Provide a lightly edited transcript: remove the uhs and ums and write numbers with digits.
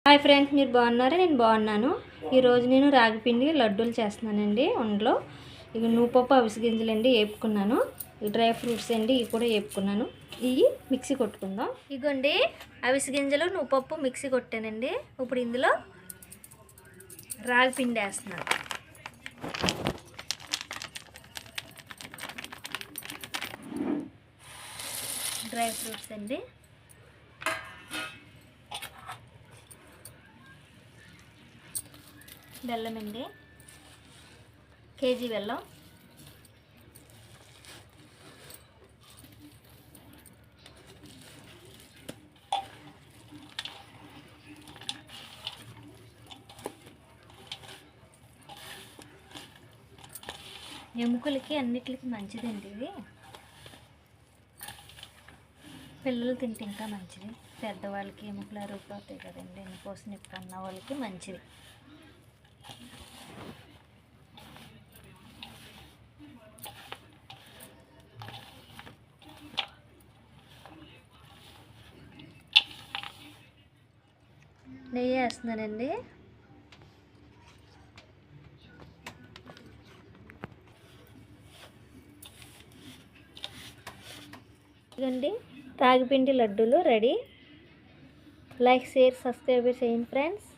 Hi friends, మీరు బాగున్నారా? నేను బాగున్నాను. ఈరోజు నేను రాగి పిండి లడ్డూలు చేస్తున్నానండి. ఉండలో ఇక నువ్వుపప్పు అవిసె గింజలండి వేపుకున్నాను. ఈ డ్రై ఫ్రూట్స్ అండి ఇవి కూడా వేపుకున్నాను. ఇవి మిక్సీ కొట్టుకుందాం. ఇగోండి అవిసె గింజలు నువ్వుపప్పు మిక్సీ కొట్టానండి. ఇప్పుడు ఇందులో రాగి పిండి వేస్తున్నాను. డ్రై ఫ్రూట్స్ అండి, బెల్లం అండి, కేజీ బెల్లం, ఎముకలకి అన్నిటికి మంచిదండి. ఇది పిల్లలు తింటే ఇంకా మంచిది. పెద్దవాళ్ళకి ఎముకలు అరిగిపోతాయి కదండి, ఎన్నికోసం నొప్పి అన్న వాళ్ళకి మంచిది. నెయ్యి వేస్తున్నానండి. ఇదండి రాగిపిండి లడ్డూలు రెడీ. లైక్, షేర్, సబ్స్క్రైబ్ చేయండి ఫ్రెండ్స్.